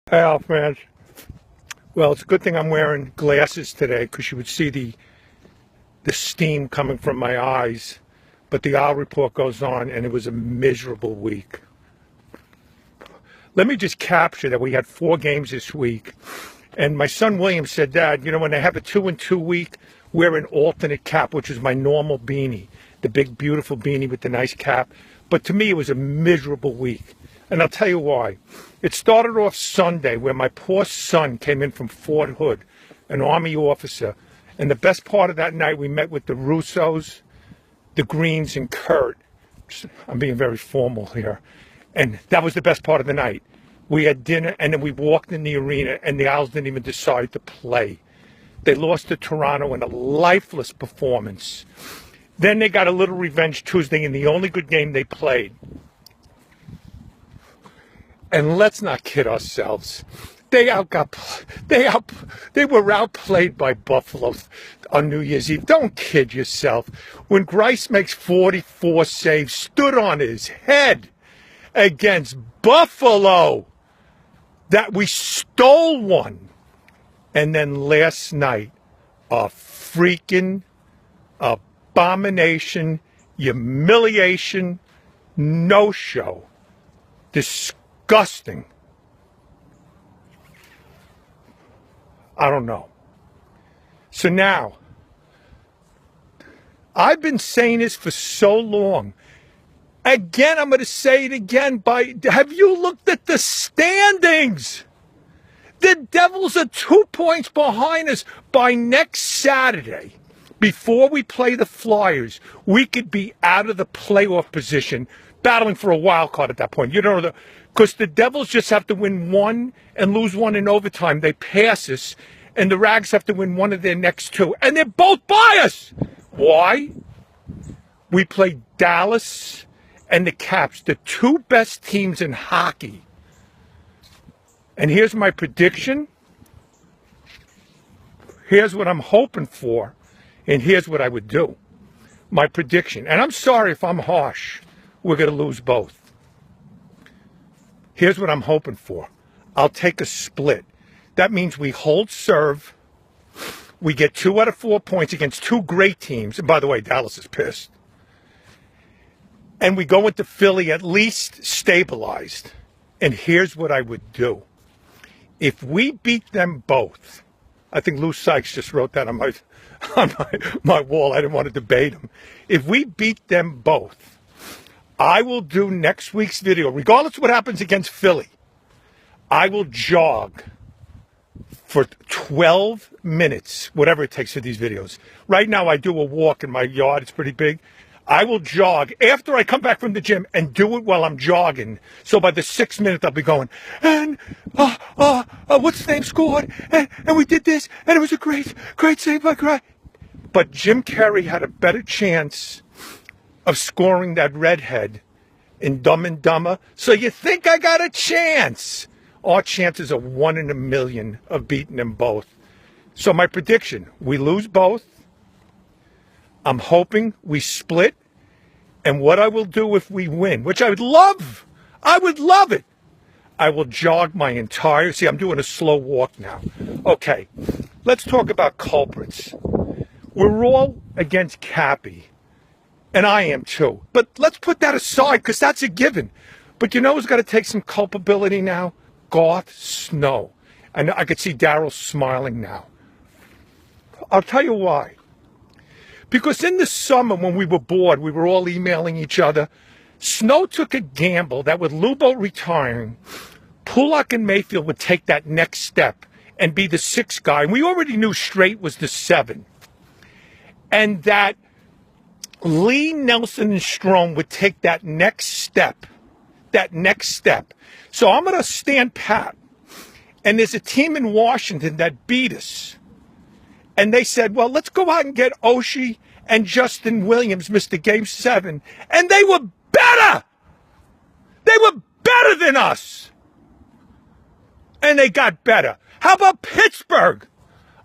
Hey, Alf, man. Well, it's a good thing I'm wearing glasses today because you would see the steam coming from my eyes. But the Owl Report goes on, and it was a miserable week. Let me just capture that we had 4 games this week. And my son William said, Dad, when they have a 2-2 week, wear an alternate cap, which is my normal beanie, the big, beautiful beanie with the nice cap. But to me, it was a miserable week. And I'll tell you why. It started off Sunday where my poor son came in from Fort Hood, an Army officer. And the best part of that night, we met with the Russos, the Greens, and Kurt. I'm being very formal here. And that was the best part of the night. We had dinner, and then we walked in the arena, and the Owls didn't even decide to play. They lost to Toronto in a lifeless performance. Then they got a little revenge Tuesday in the only good game they played. And let's not kid ourselves. They were outplayed by Buffalo on New Year's Eve. Don't kid yourself. When Grice makes 44 saves, stood on his head against Buffalo, that we stole one. And then last night, a freaking abomination, humiliation, no-show. Disgusting. I don't know. So now, I've been saying this for so long. Again, I'm going to say it again. Have you looked at the standings? The Devils are 2 points behind us. By next Saturday, before we play the Flyers, we could be out of the playoff position, battling for a wild card at that point. Because the Devils just have to win one and lose one in overtime. They pass us, and the Rags have to win one of their next 2. And they're both by us. Why? We play Dallas and the Caps, the 2 best teams in hockey. And here's my prediction. Here's what I'm hoping for. And here's what I would do. My prediction. And I'm sorry if I'm harsh. We're going to lose both. Here's what I'm hoping for. I'll take a split. That means we hold serve. We get 2 out of 4 points against 2 great teams. And by the way, Dallas is pissed. And we go into Philly at least stabilized. And here's what I would do. If we beat them both, I think Lou Sykes just wrote that on my wall. I didn't want to debate him. If we beat them both, I will do next week's video, regardless of what happens against Philly. I will jog for 12 minutes, whatever it takes for these videos. Right now, I do a walk in my yard. It's pretty big. I will jog after I come back from the gym and do it while I'm jogging. So by the 6th minute, I'll be going, and what's the name scored? And we did this, and it was a great save by Grice. But Jim Carrey had a better chance of scoring that redhead in Dumb and Dumber. So you think I got a chance? Our chances are 1 in a million of beating them both. So my prediction, we lose both. I'm hoping we split. And what I will do if we win, which I would love it. I will jog my entire, see, I'm doing a slow walk now. Okay, let's talk about culprits. We're all against Cappy. And I am too. But let's put that aside because that's a given. But you know who's got to take some culpability now? Garth Snow. And I could see Daryl smiling now. I'll tell you why. Because in the summer when we were bored, we were all emailing each other. Snow took a gamble that with Lubo retiring, Pulock and Mayfield would take that next step and be the 6th guy. And we already knew Straight was the 7. And that Lee, Nelson, and Strome would take that next step. So I'm going to stand pat. And there's a team in Washington that beat us. And they said, well, let's go out and get Oshie and Justin Williams, Mr. Game 7. And they were better. They were better than us. And they got better. How about Pittsburgh?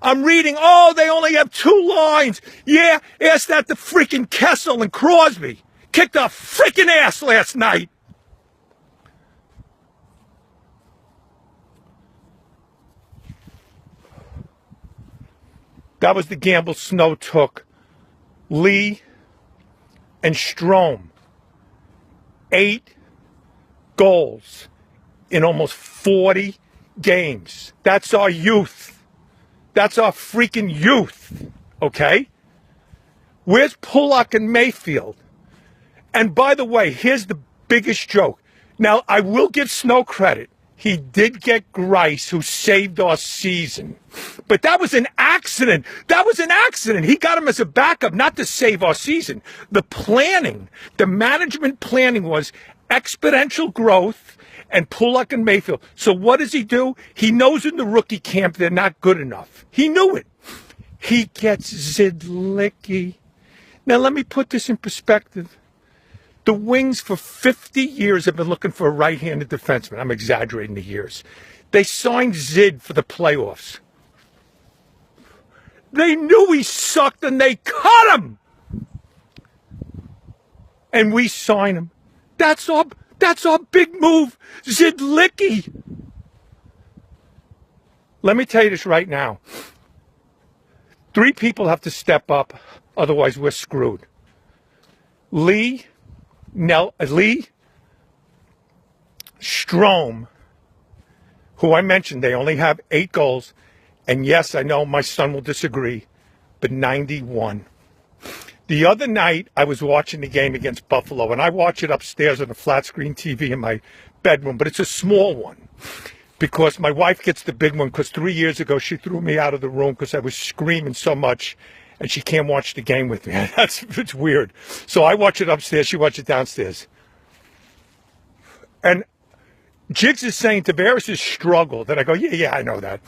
I'm reading, they only have 2 lines. Yeah, ask that to freaking Kessel and Crosby. Kicked our freaking ass last night. That was the gamble Snow took. Lee and Strome. 8 goals in almost 40 games. That's our youth. That's our freaking youth. Okay? Where's Pulock and Mayfield? And by the way, here's the biggest joke. Now, I will give Snow credit. He did get Grice, who saved our season. But that was an accident. That was an accident. He got him as a backup, not to save our season. The planning, the management planning was exponential growth and Pulock and Mayfield. So what does he do? He knows in the rookie camp they're not good enough. He knew it. He gets Zidlicki. Now, let me put this in perspective. The Wings for 50 years have been looking for a right-handed defenseman. I'm exaggerating the years. They signed Zid for the playoffs. They knew he sucked and they cut him. And we sign him. That's our big move, Zidlicki. Let me tell you this right now. 3 people have to step up, otherwise we're screwed. Lee, Strome, who I mentioned, they only have 8 goals. And yes, I know my son will disagree, but 91. The other night, I was watching the game against Buffalo, and I watch it upstairs on a flat screen TV in my bedroom, but it's a small one because my wife gets the big one because 3 years ago, she threw me out of the room because I was screaming so much. And she can't watch the game with me. It's weird. So I watch it upstairs. She watches it downstairs. And Jiggs is saying Tavares has struggled. And I go, yeah, I know that.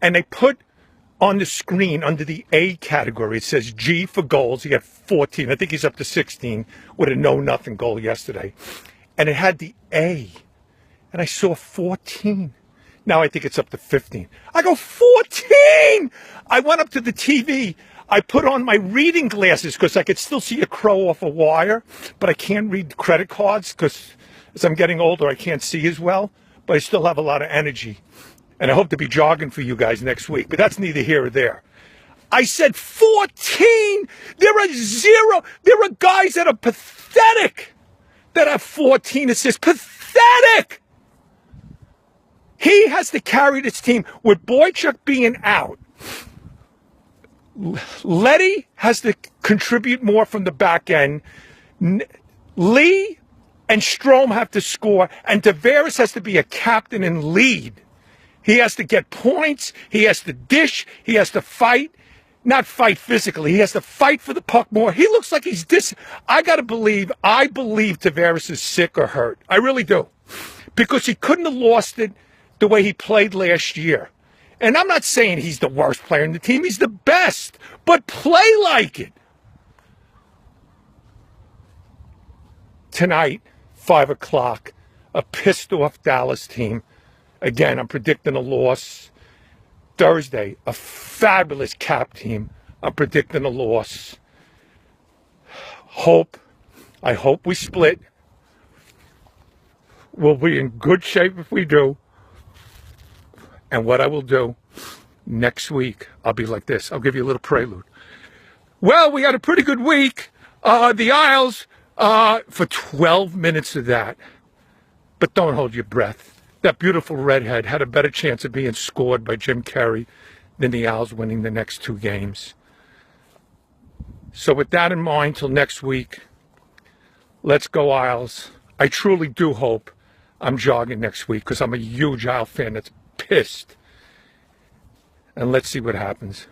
And they put on the screen under the A category, it says G for goals. He got 14. I think he's up to 16 with a no-nothing goal yesterday. And it had the A. And I saw 14. Now I think it's up to 15. I go, 14! I went up to the TV. I put on my reading glasses because I could still see a crow off a wire, but I can't read credit cards because as I'm getting older, I can't see as well, but I still have a lot of energy. And I hope to be jogging for you guys next week, but that's neither here or there. I said 14! There are 0. There are guys that are pathetic that have 14 assists. Pathetic! He has to carry this team with Boychuk being out. Letty has to contribute more from the back end. Lee and Strome have to score, and Tavares has to be a captain and lead. He has to get points. He has to dish. He has to fight. Not fight physically. He has to fight for the puck more. He looks like he's I believe Tavares is sick or hurt. I really do. Because he couldn't have lost it the way he played last year. And I'm not saying he's the worst player in the team. He's the best. But play like it. Tonight, 5 o'clock, a pissed-off Dallas team. Again, I'm predicting a loss. Thursday, a fabulous Cap team. I'm predicting a loss. I hope we split. We'll be in good shape if we do. And what I will do next week, I'll be like this. I'll give you a little prelude. Well, we had a pretty good week. The Isles, for 12 minutes of that. But don't hold your breath. That beautiful redhead had a better chance of being scored by Jim Carrey than the Isles winning the next 2 games. So with that in mind, till next week, let's go Isles. I truly do hope I'm jogging next week because I'm a huge Isle fan that's pissed. And let's see what happens.